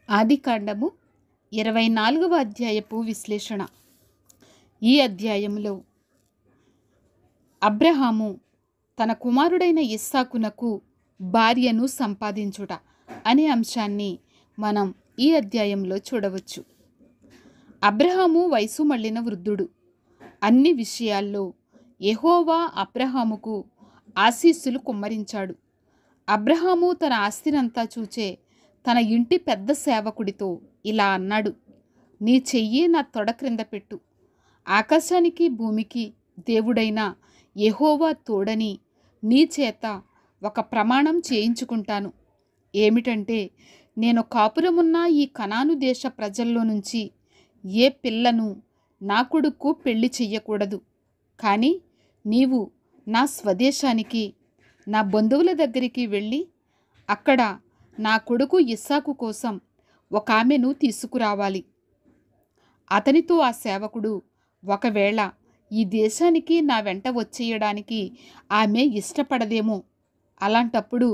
ఆదికాండము 24వ అధ్యాయపు విశ్లేషణ. ఈ అధ్యాయంలో అబ్రహాము తన కుమారుడైన ఇస్సాకునకు భార్యను సంపాదించుట అనే అంశాన్ని మనం ఈ అధ్యాయంలో చూడవచ్చు. అబ్రహాము వయసు మళ్ళిన వృద్ధుడు. అన్ని విషయాల్లో యెహోవా అబ్రహాముకు ఆశీస్సులు కుమ్మరించాడు. అబ్రహాము తన ఆస్తినంతా చూచే తన ఇంటి పెద్ద సేవకుడితో ఇలా అన్నాడు: నీ చెయ్యి నా తొడ క్రింద పెట్టు. ఆకాశానికి భూమికి దేవుడైన యెహోవా తోడని నీ చేత ఒక ప్రమాణం చేయించుకుంటాను. ఏమిటంటే, నేను కాపురమున్న ఈ కనాను దేశ ప్రజల్లో నుంచి ఏ పిల్లను నా కొడుకు పెళ్లి చెయ్యకూడదు. కానీ నీవు నా స్వదేశానికి, నా బంధువుల దగ్గరికి వెళ్ళి అక్కడ నా కొడుకు ఇస్సాకు కోసం ఒక ఆమెను తీసుకురావాలి. అతనితో ఆ సేవకుడు, ఒకవేళ ఈ దేశానికి నా వెంట వచ్చేయడానికి ఆమె ఇష్టపడదేమో, అలాంటప్పుడు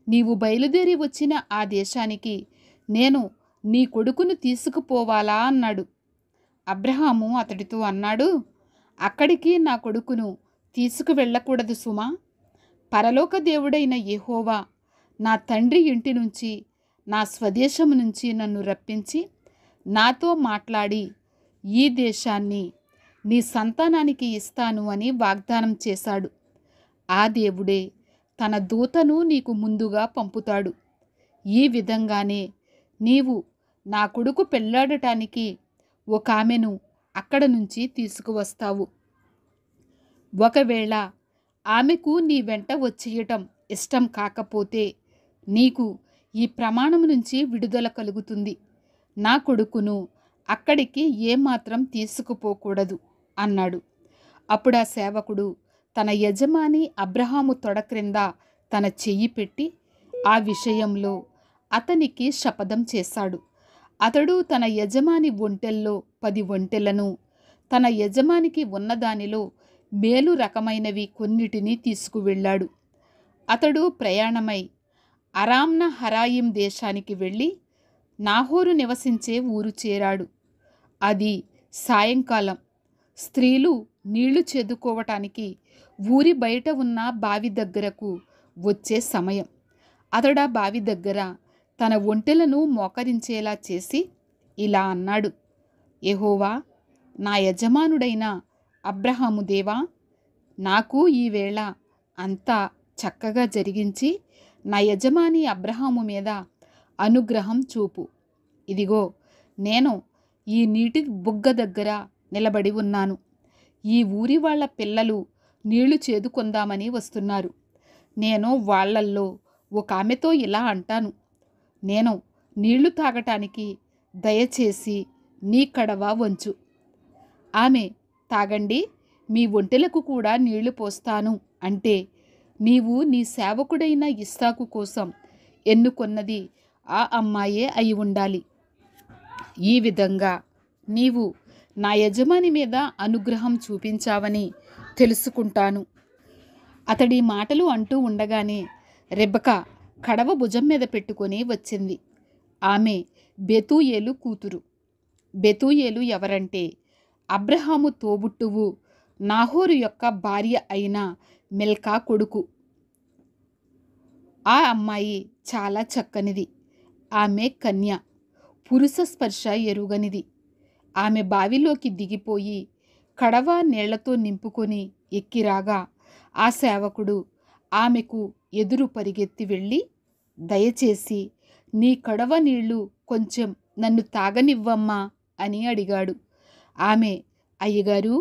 నీవు బయలుదేరి వచ్చిన ఆ దేశానికి నేను నీ కొడుకును తీసుకుపోవాలా అన్నాడు. అబ్రహాము అతడితో అన్నాడు: అక్కడికి నా కొడుకును తీసుకువెళ్ళకూడదు సుమా. పరలోక దేవుడైన యెహోవా నా తండ్రి ఇంటి నుంచి, నా స్వదేశము నుంచి నన్ను రప్పించి నాతో మాట్లాడి ఈ దేశాన్ని నీ సంతానానికి ఇస్తాను అని వాగ్దానం చేశాడు. ఆ దేవుడే తన దూతను నీకు ముందుగా పంపుతాడు. ఈ విధంగానే నీవు నా కొడుకు పెళ్ళాడటానికి ఒక ఆమెను అక్కడ నుంచి తీసుకువస్తావు. ఒకవేళ ఆమెకు నీ వెంట వచ్చేయటం ఇష్టం కాకపోతే నీకు ఈ ప్రమాణం నుంచి విడుదల కలుగుతుంది. నా కొడుకును అక్కడికి ఏమాత్రం తీసుకుపోకూడదు అన్నాడు. అప్పుడు ఆ సేవకుడు తన యజమాని అబ్రహాము తొడ క్రింద తన చెయ్యి పెట్టి ఆ విషయంలో అతనికి శపథం చేశాడు. అతడు తన యజమాని ఒంటెల్లో 10 ఒంటెలను, తన యజమానికి ఉన్నదానిలో మేలు రకమైనవి కొన్నిటిని తీసుకువెళ్ళాడు. అతడు ప్రయాణమై అరామ్న హరాయిం దేశానికి వెళ్ళి నాహోరు నివసించే ఊరు చేరాడు. అది సాయంకాలం. స్త్రీలు నీళ్లు చేదుకోవటానికి ఊరి బయట ఉన్న బావి దగ్గరకు వచ్చే సమయం. అతడా బావి దగ్గర తన ఒంటెలను మోకరించేలా చేసి ఇలా అన్నాడు: యెహోవా, నా యజమానుడైన అబ్రహాము దేవా, నాకు ఈవేళ అంతా చక్కగా జరిగించి నా యజమాని అబ్రహాము మీద అనుగ్రహం చూపు. ఇదిగో, నేను ఈ నీటి బుగ్గ దగ్గర నిలబడి ఉన్నాను. ఈ ఊరి వాళ్ళ పిల్లలు నీళ్లు చేదుకొందామని వస్తున్నారు. నేను వాళ్ళల్లో ఒక ఆమెతో ఇలా అంటాను: నేను నీళ్లు తాగటానికి దయచేసి నీ కడవ వంచు. ఆమె, తాగండి, మీ ఒంటెలకు కూడా నీళ్లు పోస్తాను అంటే నీవు నీ సేవకుడైన ఇస్సాకు కోసం ఎన్నుకొన్నది ఆ అమ్మాయే అయి ఉండాలి. ఈ విధంగా నీవు నా యజమాని మీద అనుగ్రహం చూపించావని తెలుసుకుంటాను. అతడి మాటలు అంటూ ఉండగానే రెబెకా కడవ భుజం మీద పెట్టుకొని వచ్చింది. ఆమె బెతూయేలు కూతురు. బెతూయేలు ఎవరంటే, అబ్రహాము తోబుట్టువు నాహోరు యొక్క భార్య అయిన మిల్కా కొడుకు. ఆ అమ్మాయి చాలా చక్కనిది. ఆమె కన్య, పురుష స్పర్శ ఎరుగనిది. ఆమె బావిలోకి దిగిపోయి కడవ నీళ్లతో నింపుకొని ఎక్కిరాగా ఆ సేవకుడు ఆమెకు ఎదురు పరిగెత్తి వెళ్ళి, దయచేసి నీ కడవ నీళ్లు కొంచెం నన్ను తాగనివ్వమ్మా అని అడిగాడు. ఆమె, అయ్యగారు,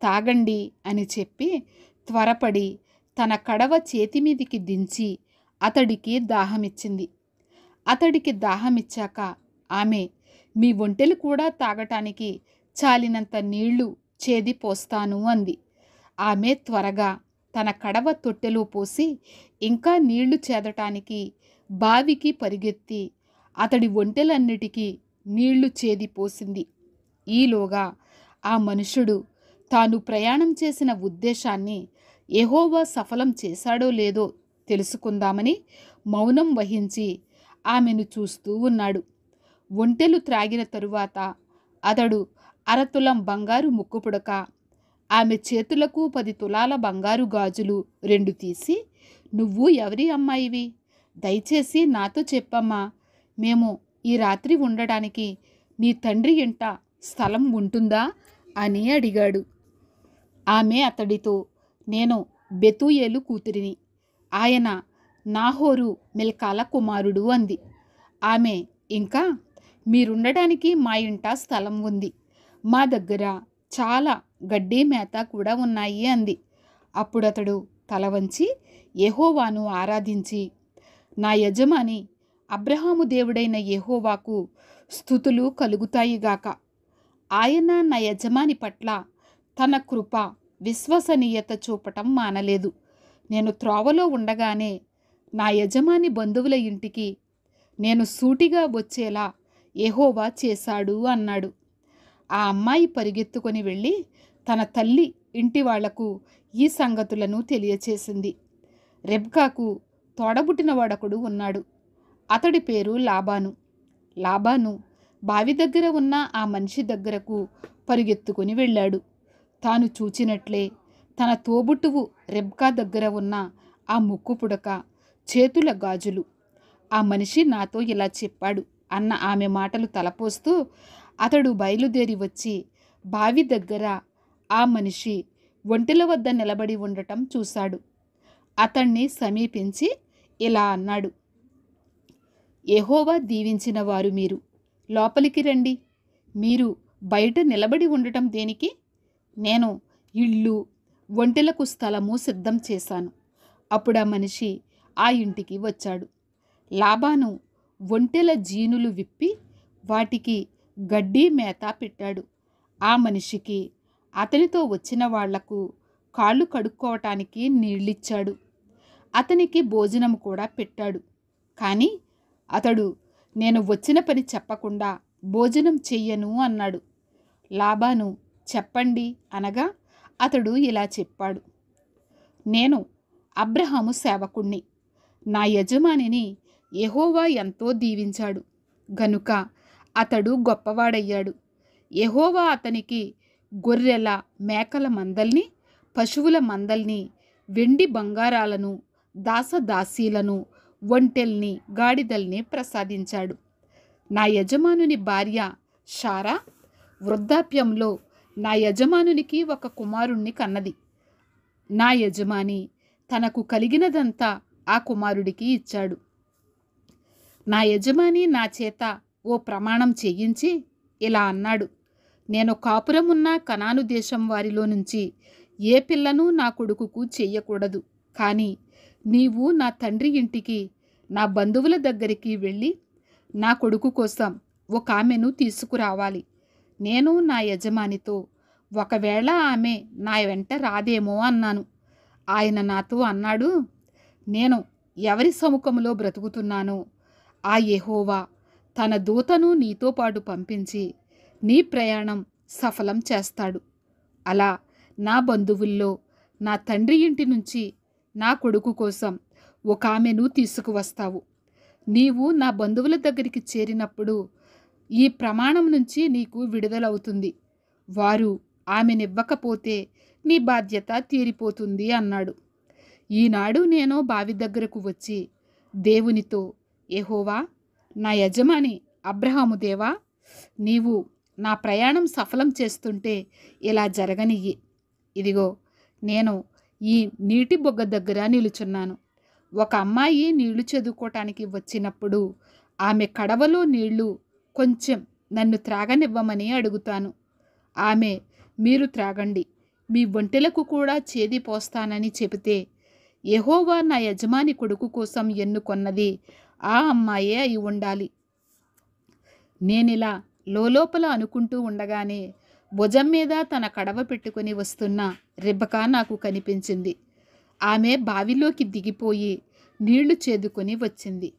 తాగండి అని చెప్పి త్వరపడి తన కడవ చేతిమీదికి దించి అతడికి దాహమిచ్చింది. అతడికి దాహమిచ్చాక ఆమె, మీ ఒంటెలు కూడా తాగటానికి చాలినంత నీళ్లు చేది పోస్తాను అంది. ఆమె త్వరగా తన కడవ తొట్టెలో పోసి ఇంకా నీళ్లు చేదటానికి బావికి పరిగెత్తి అతడి ఒంటెలన్నిటికీ నీళ్లు చేది పోసింది. ఈలోగా ఆ మనుషుడు తాను ప్రయాణం చేసిన ఉద్దేశాన్ని యెహోవా సఫలం చేశాడో లేదో తెలుసుకుందామని మౌనం వహించి ఆమెను చూస్తూ ఉన్నాడు. ఒంటెలు త్రాగిన తరువాత అతడు అరతులం బంగారు ముక్కుపుడక, ఆమె చేతులకు 10 తులాల బంగారు గాజులు 2 తీసి, నువ్వు ఎవరి అమ్మాయివి? దయచేసి నాతో చెప్పమ్మా. మేము ఈ రాత్రి ఉండడానికి నీ తండ్రి ఇంట స్థలం ఉంటుందా అని అడిగాడు. ఆమె అతడితో, నేను బెతూయేలు కూతురిని, ఆయన నాహోరు మిల్కాల కుమారుడు అంది. ఆమె ఇంకా, మీరుండడానికి మా ఇంట స్థలం ఉంది, మా దగ్గర చాలా గడ్డి మేత కూడా ఉన్నాయి అంది. అప్పుడతడు తల వంచి యెహోవాను ఆరాధించి, నా యజమాని అబ్రహాము దేవుడైన యెహోవాకు స్తుతులు కలుగుతాయిగాక. ఆయన నా యజమాని పట్ల తన కృప విశ్వసనీయత చూపటం మానలేదు. నేను త్రోవలో ఉండగానే నా యజమాని బంధువుల ఇంటికి నేను సూటిగా వచ్చేలా యెహోవా చేశాడు అన్నాడు. ఆ అమ్మాయి పరిగెత్తుకొని వెళ్ళి తన తల్లి ఇంటి వాళ్లకు ఈ సంగతులను తెలియచేసింది. రెబ్కాకు తోడబుట్టిన వాడొకడు ఉన్నాడు. అతడి పేరు లాబాను. లాబాను బావి దగ్గర ఉన్న ఆ మనిషి దగ్గరకు పరిగెత్తుకొని వెళ్ళాడు. తాను చూచినట్లే తన తోబుట్టువు రెబ్కా దగ్గర ఉన్న ఆ ముక్కు పుడక, చేతుల గాజులు, ఆ మనిషి నాతో ఇలా చెప్పాడు అన్న ఆమె మాటలు తలపోస్తూ అతడు బయలుదేరి వచ్చి బావి దగ్గర ఆ మనిషి ఒంటెల వద్ద నిలబడి ఉండటం చూశాడు. అతణ్ణి సమీపించి ఇలా అన్నాడు, యెహోవా దీవించిన వారు మీరు, లోపలికి రండి. మీరు బయట నిలబడి ఉండటం దేనికి? నేను ఇల్లు, ఒంటెలకు స్థలము సిద్ధం చేశాను. అప్పుడు ఆ మనిషి ఆ ఇంటికి వచ్చాడు. లాబాను ఒంటెల జీనులు విప్పి వాటికి గడ్డి మేత పెట్టాడు. ఆ మనిషికి అతనితో వచ్చిన వాళ్లకు కాళ్ళు కడుక్కోవటానికి నీళ్ళిచ్చాడు. అతనికి భోజనం కూడా పెట్టాడు. కానీ అతడు నేను వచ్చిన పని చెప్పకుండా భోజనం చెయ్యను అన్నాడు. లాబాను చెప్పండి అనగా అతడు ఇలా చెప్పాడు, నేను అబ్రహాము సేవకుణ్ణి. నా యజమానిని యెహోవా ఎంతో దీవించాడు గనుక అతడు గొప్పవాడయ్యాడు. యెహోవా అతనికి గొర్రెల మేకల మందల్ని, పశువుల మందల్ని, వెండి బంగారాలను, దాసదాసీలను, ఒంటెల్ని, గాడిదల్ని ప్రసాదించాడు. నా యజమానుని భార్య షారా వృద్ధాప్యంలో నా యజమానునికి ఒక కుమారుణ్ణి కన్నది. నా యజమాని తనకు కలిగినదంతా ఆ కుమారుడికి ఇచ్చాడు. నా యజమాని నా చేత ఓ ప్రమాణం చేయించి ఇలా అన్నాడు, నేను కాపురమున్న కనాను దేశం వారిలో నుంచి ఏ పిల్లను నా కొడుకుకు చెయ్యకూడదు. కానీ నీవు నా తండ్రి ఇంటికి, నా బంధువుల దగ్గరికి వెళ్ళి నా కొడుకు కోసం ఒక ఆమెను తీసుకురావాలి. నేను నా యజమానితో, ఒకవేళ ఆమె నా వెంట రాదేమో అన్నాను. ఆయన నాతో అన్నాడు, నేను ఎవరి సముఖంలో బ్రతుకుతున్నానో ఆ యెహోవా తన దూతను నీతో పాటు పంపించి నీ ప్రయాణం సఫలం చేస్తాడు. అలా నా బంధువుల్లో నా తండ్రి ఇంటి నుంచి నా కొడుకు కోసం ఒక ఆమెను తీసుకువస్తావు. నీవు నా బంధువుల దగ్గరికి చేరినప్పుడు ఈ ప్రమాణం నుంచి నీకు విడుదలవుతుంది. వారు ఆమెనివ్వకపోతే నీ బాధ్యత తీరిపోతుంది అన్నాడు. ఈనాడు నేను బావి దగ్గరకు వచ్చి దేవునితో, యెహోవా, నా యజమాని అబ్రహాము దేవా, నీవు నా ప్రయాణం సఫలం చేస్తుంటే ఇలా జరగనియ్యి. ఇదిగో నేను ఈ నీటి బొగ్గ దగ్గర నిలుచున్నాను. ఒక అమ్మాయి నీళ్లు చదువుకోవటానికి వచ్చినప్పుడు ఆమె కడవలో నీళ్లు కొంచెం నన్ను త్రాగనివ్వమని అడుగుతాను. ఆమె, మీరు త్రాగండి, మీ ఒంటెలకు కూడా చేది పోస్తానని చెబితే యెహోవా నా యజమాని కొడుకు కోసం ఎన్నుకొన్నది ఆ అమ్మాయే అయి ఉండాలి. నేనిలా లోలోపల అనుకుంటూ ఉండగానే భుజం మీద తన కడవ పెట్టుకుని వస్తున్న రెబెకా నాకు కనిపించింది. ఆమె బావిలోకి దిగిపోయి నీళ్లు చేదుకొని వచ్చింది.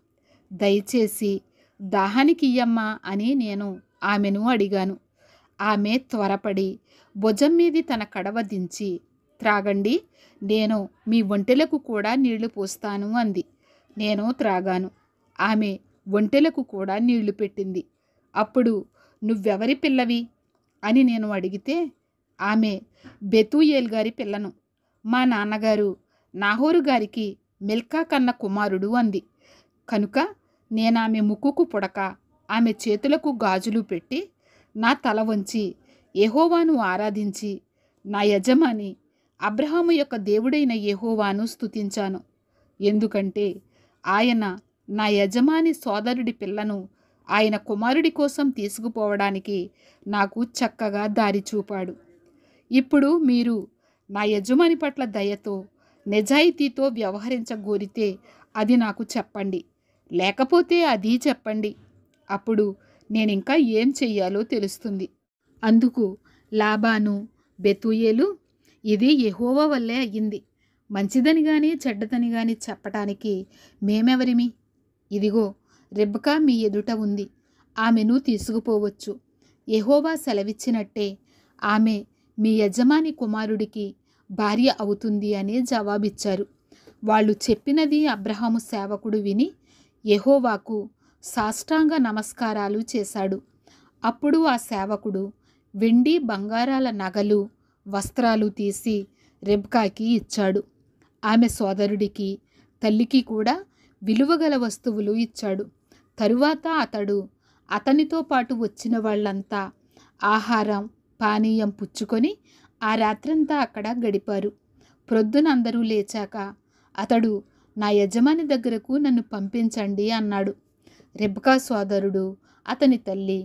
దయచేసి దాహానికి ఇయ్యమ్మా అని నేను ఆమెను అడిగాను. ఆమె త్వరపడి భుజం మీది తన కడవ దించి, త్రాగండి, నేను మీ ఒంటెలకు కూడా నీళ్లు పోస్తాను అంది. నేను త్రాగాను. ఆమె ఒంటెలకు కూడా నీళ్లు పెట్టింది. అప్పుడు నువ్వెవరి పిల్లవి అని నేను అడిగితే ఆమె బెతూయేల్ గారి పిల్లను, మా నాన్నగారు నాహోరు గారికి మిల్కా కన్న కుమారుడు అంది. కనుక నేనామె ముక్కుకు పుడక ఆమె చేతులకు గాజులు పెట్టి నా తల వంచి యెహోవాను ఆరాధించి నా యజమాని అబ్రహాము యొక్క దేవుడైన యెహోవాను స్తుతించాను. ఎందుకంటే ఆయన నా యజమాని సోదరుడి పిల్లను ఆయన కుమారుడి కోసం తీసుకుపోవడానికి నాకు చక్కగా దారి చూపాడు. ఇప్పుడు మీరు నా యజమాని పట్ల దయతో నిజాయితీతో వ్యవహరించగోరితే అది నాకు చెప్పండి, లేకపోతే అది చెప్పండి. అప్పుడు నేనింకా ఏం చెయ్యాలో తెలుస్తుంది. అందుకు లాబాను బెతూయేలు, ఇది యెహోవా వల్లే అయ్యింది. మంచిదని గాని చెడ్డదని గాని చెప్పటానికి మేమెవరిమి? ఇదిగో రెబ్కా మీ ఎదుట ఉంది. ఆమెను తీసుకుపోవచ్చు. యెహోవా సెలవిచ్చినట్టే ఆమె మీ యజమాని కుమారుడికి భార్య అవుతుంది అని జవాబిచ్చారు. వాళ్ళు చెప్పినది అబ్రహాము సేవకుడు విని యెహోవాకు సాష్టాంగ నమస్కారాలు చేశాడు. అప్పుడు ఆ సేవకుడు వెండి బంగారాల నగలు వస్త్రాలు తీసి రెబ్కాకి ఇచ్చాడు. ఆమె సోదరుడికి తల్లికి కూడా విలువగల వస్తువులు ఇచ్చాడు. తరువాత అతడు అతనితో పాటు వచ్చిన వాళ్ళంతా ఆహారం పానీయం పుచ్చుకొని ఆ రాత్రంతా అక్కడ గడిపారు. ప్రొద్దున అందరూ లేచాక అతడు నా యజమాని దగ్గరకు నన్ను పంపించండి అన్నాడు. రెబ్కా సోదరుడు అతని తల్లి,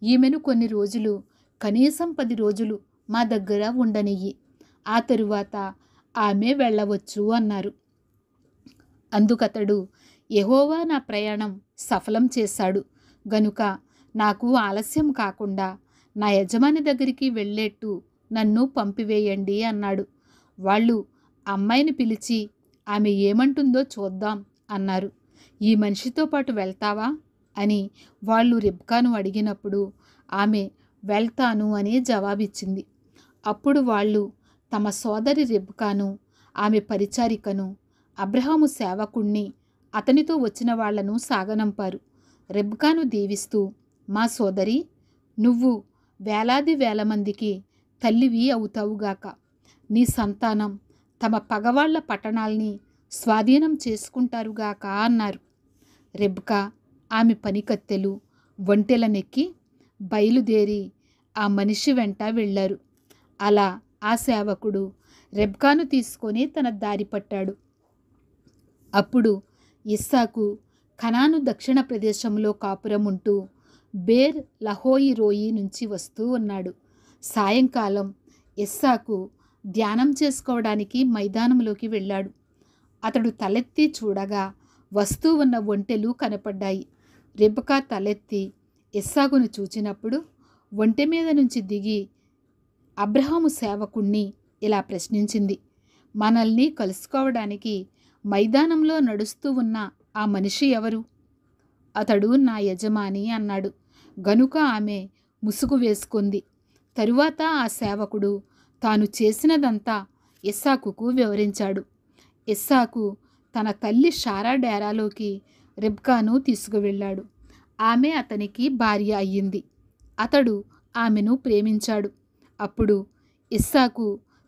ఈమెను కొన్ని రోజులు, కనీసం 10 రోజులు మా దగ్గర ఉండనియ్యి, ఆ తరువాత ఆమె వెళ్ళవచ్చు అన్నారు. అందుకతడు, యెహోవా నా ప్రయాణం సఫలం చేశాడు గనుక నాకు ఆలస్యం కాకుండా నా యజమాని దగ్గరికి వెళ్ళేట్టు నన్ను పంపివేయండి అన్నాడు. వాళ్ళు అమ్మాయిని పిలిచి ఆమె ఏమంటుందో చూద్దాం అన్నారు. ఈ మనిషితో పాటు వెళ్తావా అని వాళ్ళు రెబ్కాను అడిగినప్పుడు ఆమె వెళ్తాను అని జవాబిచ్చింది. అప్పుడు వాళ్ళు తమ సోదరి రెబ్కాను, ఆమె పరిచారికను, అబ్రహాము సేవకుణ్ణి, అతనితో వచ్చిన వాళ్లను సాగనంపారు. రెబ్కాను దీవిస్తూ, మా సోదరి, నువ్వు వేలాది వేల మందికి తల్లివి అవుతావుగాక. నీ సంతానం తమ పగవాళ్ల పట్టణాల్ని స్వాధీనం చేసుకుంటారుగాక అన్నారు. రెబ్కా ఆమె పనికత్తెలు ఒంటెలనెక్కి బయలుదేరి ఆ మనిషి వెంట వెళ్ళారు. అలా ఆ సేవకుడు రెబ్కాను తీసుకొని తన దారి పట్టాడు. అప్పుడు ఇస్సాకు కనాను దక్షిణ ప్రదేశంలో కాపురం ఉంటూ బేర్ లహోయి రోయి నుంచి వస్తూ ఉన్నాడు. సాయంకాలం ఇస్సాకు ధ్యానం చేసుకోవడానికి మైదానంలోకి వెళ్ళాడు. అతడు తలెత్తి చూడగా వస్తూ ఉన్న ఒంటెలు కనపడ్డాయి. రెబ్కా తలెత్తి ఇస్సాకును చూచినప్పుడు ఒంటె మీద నుంచి దిగి అబ్రహాము సేవకుణ్ణి ఇలా ప్రశ్నించింది, మనల్ని కలుసుకోవడానికి మైదానంలో నడుస్తూ ఉన్న ఆ మనిషి ఎవరు? అతడు నా యజమాని అన్నాడు. గనుక ఆమె ముసుగు వేసుకుంది. తరువాత ఆ సేవకుడు తాను చేసినదంతా ఇస్సాకుకు వివరించాడు. ఇస్సాకు తన తల్లి షారా డేరాలోకి రెబ్కాను తీసుకువెళ్ళాడు. ఆమె అతనికి భార్య అయ్యింది. అతడు ఆమెను ప్రేమించాడు. అప్పుడు ఇస్సాకు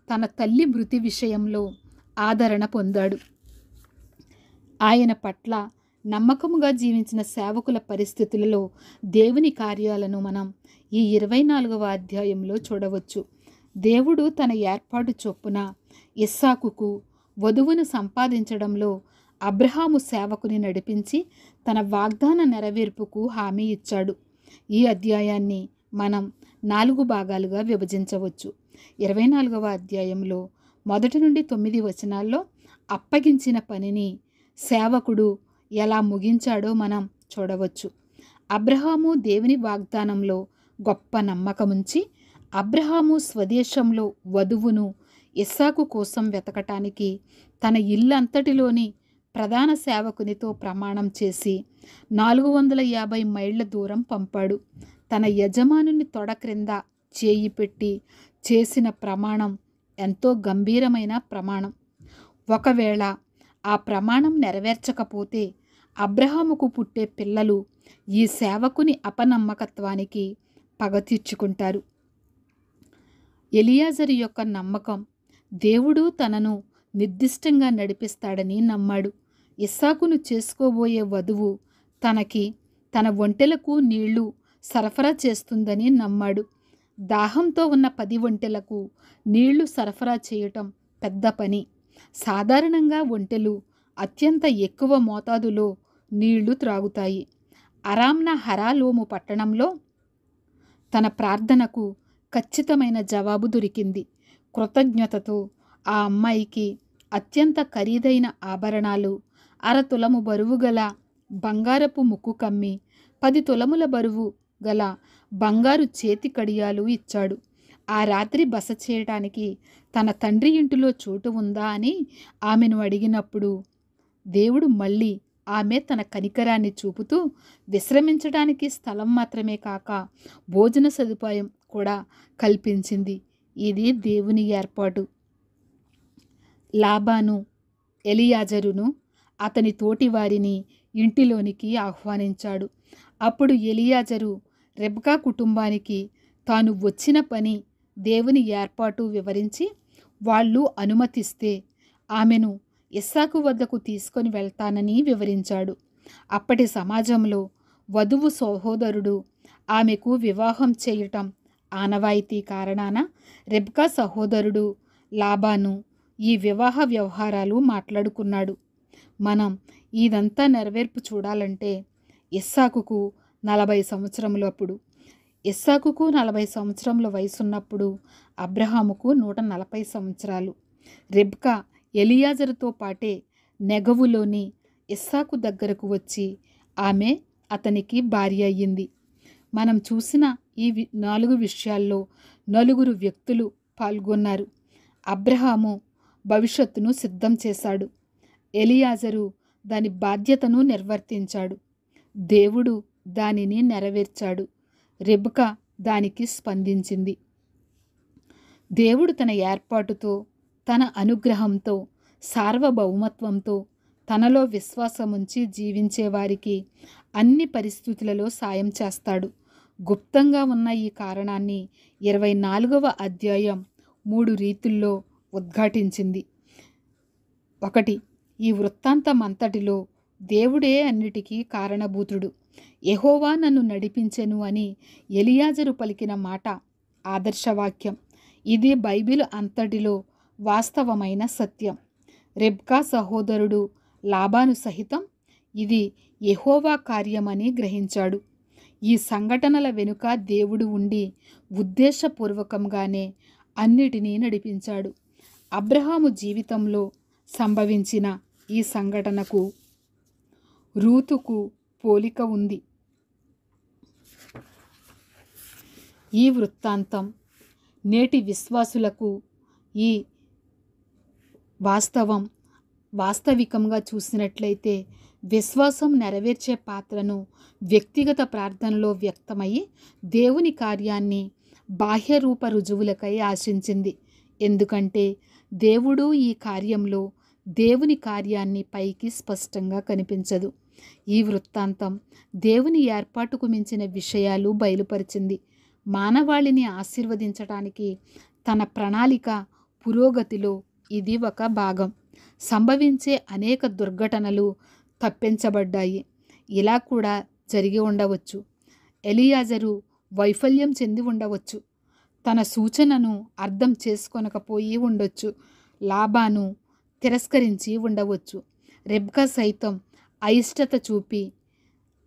తన తల్లి మృతి విషయంలో ఆదరణ పొందాడు. ఆయన పట్ల నమ్మకముగా జీవించిన సేవకుల పరిస్థితులలో దేవుని కార్యాలను మనం ఈ 24వ అధ్యాయంలో చూడవచ్చు. దేవుడు తన ఏర్పాటు చొప్పున ఇస్సాకుకు వధువును సంపాదించడంలో అబ్రహాము సేవకుని నడిపించి తన వాగ్దాన నెరవేర్పుకు హామీ ఇచ్చాడు. ఈ అధ్యాయాన్ని మనం 4 భాగాలుగా విభజించవచ్చు. 24వ అధ్యాయంలో 1 నుండి 9 వచనాల్లో అప్పగించిన పనిని సేవకుడు ఎలా ముగించాడో మనం చూడవచ్చు. అబ్రహాము దేవుని వాగ్దానంలో గొప్ప నమ్మకముంచి అబ్రహాము స్వదేశంలో వధువును ఇస్సాకు కోసం వెతకటానికి తన ఇల్లంతటిలోని ప్రధాన సేవకునితో ప్రమాణం చేసి 450 మైళ్ళ దూరం పంపాడు. తన యజమానుని తొడ క్రింద చేయి పెట్టి చేసిన ప్రమాణం ఎంతో గంభీరమైన ప్రమాణం. ఒకవేళ ఆ ప్రమాణం నెరవేర్చకపోతే అబ్రహాముకు పుట్టే పిల్లలు ఈ సేవకుని అపనమ్మకత్వానికి పగ తీర్చుకుంటారు. ఎలియాజరు యొక్క నమ్మకం దేవుడు తనను నిర్దిష్టంగా నడిపిస్తాడని నమ్మాడు. ఇస్సాకును చేసుకోబోయే వధువు తన ఒంటెలకు నీళ్లు సరఫరా చేస్తుందని నమ్మాడు. దాహంతో ఉన్న 10 ఒంటెలకు నీళ్లు సరఫరా చేయటం పెద్ద పని. సాధారణంగా ఒంటెలు అత్యంత ఎక్కువ మోతాదులో నీళ్లు త్రాగుతాయి. అరామ్నా హరాలోము పట్టణంలో తన ప్రార్థనకు ఖచ్చితమైన జవాబు దొరికింది. కృతజ్ఞతతో ఆ అమ్మాయికి అత్యంత ఖరీదైన ఆభరణాలు, 1/2 తులము బరువు గల బంగారపు ముక్కు కమ్మి, 10 తులముల బరువు గల బంగారు చేతి కడియాలు ఇచ్చాడు. ఆ రాత్రి బస చేయటానికి తన తండ్రి ఇంటిలో చోటు ఉందా అని ఆమెను అడిగినప్పుడు దేవుడు మళ్ళీ ఆమె తన కనికరాన్ని చూపుతూ విశ్రమించడానికి స్థలం మాత్రమే కాక భోజన సదుపాయం కూడా కల్పించింది. ఇది దేవుని ఏర్పాటు. లాబాను ఎలియాజరును అతని తోటి వారిని ఇంటిలోనికి ఆహ్వానించాడు. అప్పుడు ఎలియాజరు రెబ్కా కుటుంబానికి తాను వచ్చిన పని, దేవుని ఏర్పాటు వివరించి వాళ్ళు అనుమతిస్తే ఆమెను ఇస్సాకు వద్దకు తీసుకొని వెళ్తానని వివరించాడు. అప్పటి సమాజంలో వధువు సహోదరుడు ఆమెకు వివాహం చేయటం ఆనవాయితీ కారణాన రెబ్కా సహోదరుడు లాబాను ఈ వివాహ వ్యవహారాలు మాట్లాడుకున్నాడు. మనం ఇదంతా నెరవేర్పు చూడాలంటే ఇస్సాకుకు 40 సంవత్సరములప్పుడు, ఇస్సాకుకు 40 సంవత్సరముల వయసున్నప్పుడు అబ్రహాముకు 140 సంవత్సరాలు. రెబ్కా ఎలియాజరుతో పాటే నెగవులోని ఇస్సాకు దగ్గరకు వచ్చి ఆమె అతనికి భార్య అయ్యింది. మనం చూసిన ఈ 4 విషయాల్లో 4 వ్యక్తులు పాల్గొన్నారు. అబ్రహాము భవిష్యత్తును సిద్ధం చేశాడు. ఎలియాజరు దాని బాధ్యతను నిర్వర్తించాడు. దేవుడు దానిని నెరవేర్చాడు. రెబ్కా దానికి స్పందించింది. దేవుడు తన ఏర్పాటుతో, తన అనుగ్రహంతో, సార్వభౌమత్వంతో తనలో విశ్వాసముంచి జీవించే వారికి అన్ని పరిస్థితులలో సాయం చేస్తాడు. గుప్తంగా ఉన్న ఈ కారణాన్ని 24వ అధ్యాయం 3 రీతుల్లో ఉద్ఘాటించింది. 1. ఈ వృత్తాంతమంతటిలో దేవుడే అన్నిటికీ కారణభూతుడు. యెహోవా నన్ను నడిపించెను అని ఎలియాజరు పలికిన మాట ఆదర్శవాక్యం. ఇది బైబిల్ అంతటిలో వాస్తవమైన సత్యం. రెబ్కా సహోదరుడు లాబాను సహితం ఇది యెహోవా కార్యమని గ్రహించాడు. ఈ సంఘటనల వెనుక దేవుడు ఉండి ఉద్దేశపూర్వకంగానే అన్నిటినీ నడిపించాడు. అబ్రహాము జీవితంలో సంభవించిన ఈ సంఘటనకు రూతుకు పోలిక ఉంది. ఈ వృత్తాంతం నేటి విశ్వాసులకు ఈ వాస్తవికంగా చూసినట్లయితే విశ్వాసం నెరవేర్చే పాత్రను వ్యక్తిగత ప్రార్థనలో వ్యక్తమయ్యి దేవుని కార్యాన్ని బాహ్య రూప రుజువులకై ఆశించింది. ఎందుకంటే దేవుడు ఈ కార్యంలో దేవుని కార్యాన్ని పైకి స్పష్టంగా కనిపించదు. ఈ వృత్తాంతం దేవుని ఏర్పాటుకు మించిన విషయాలు బయలుపరిచింది. మానవాళిని ఆశీర్వదించటానికి తన ప్రణాళిక పురోగతిలో ఇది ఒక భాగం. సంభవించే అనేక దుర్ఘటనలు తప్పించబడ్డాయి. ఇలా కూడా జరిగి ఉండవచ్చు. ఎలియాజరు వైఫల్యం చెంది ఉండవచ్చు. తన సూచనను అర్థం చేసుకొనకపోయి ఉండొచ్చు. లాబాను తిరస్కరించి ఉండవచ్చు. రెబ్కా సైతం అయిష్టత చూపి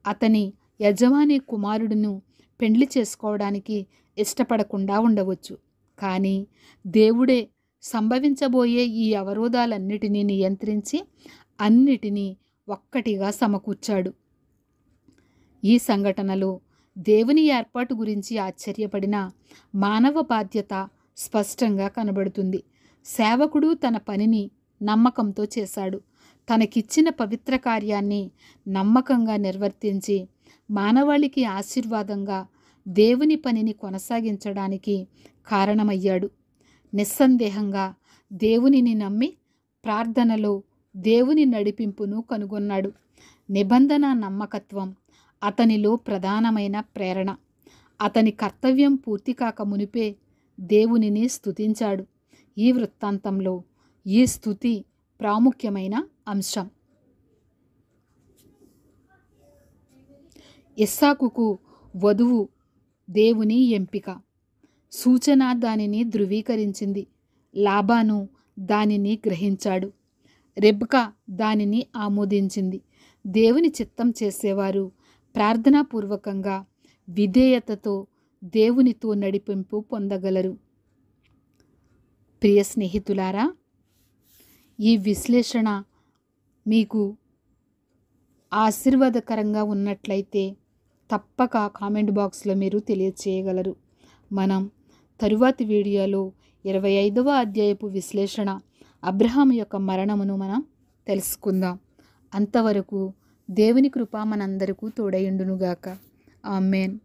అతని యజమాని కుమారుడును పెండ్లి చేసుకోవడానికి ఇష్టపడకుండా ఉండవచ్చు. కానీ దేవుడే సంభవించబోయే ఈ అవరోధాలన్నిటినీ నియంత్రించి అన్నిటినీ ఒక్కటిగా సమకూర్చాడు. ఈ సంఘటనలో దేవుని ఏర్పాటు గురించి ఆశ్చర్యపడిన మానవ బాధ్యత స్పష్టంగా కనబడుతుంది. సేవకుడు తన పనిని నమ్మకంతో చేశాడు. తనకిచ్చిన పవిత్ర కార్యాన్ని నమ్మకంగా నిర్వర్తించి మానవాళికి ఆశీర్వాదంగా దేవుని పనిని కొనసాగించడానికి కారణమయ్యాడు. నిస్సందేహంగా దేవునిని నమ్మి ప్రార్థనలో దేవుని నడిపింపును కనుగొన్నాడు. నిబంధన నమ్మకత్వం అతనిలో ప్రధానమైన ప్రేరణ. అతని కర్తవ్యం పూర్తి కాక మునిపే దేవునిని స్తుతించాడు. ఈ వృత్తాంతంలో ఈ స్తుతి ప్రాముఖ్యమైన అంశం. ఇస్సాకుకు వధువు దేవుని ఎంపిక. సూచన దానిని ధృవీకరించింది. లాబాను దానిని గ్రహించాడు. రెబ్కా దానిని ఆమోదించింది. దేవుని చిత్తం చేసేవారు ప్రార్థనాపూర్వకంగా విధేయతతో దేవునితో నడిపింపు పొందగలరు. ప్రియ స్నేహితులారా, ఈ విశ్లేషణ మీకు ఆశీర్వాదకరంగా ఉన్నట్లయితే తప్పక కామెంట్ బాక్స్లో మీరు తెలియచేయగలరు. మనం తరువాతి వీడియోలో 25వ అధ్యాయపు విశ్లేషణ అబ్రహాము యొక్క మరణమును మనం తెలుసుకుందాం. అంతవరకు దేవుని కృప మనందరికీ తోడయుండునుగాక. ఆమేన్.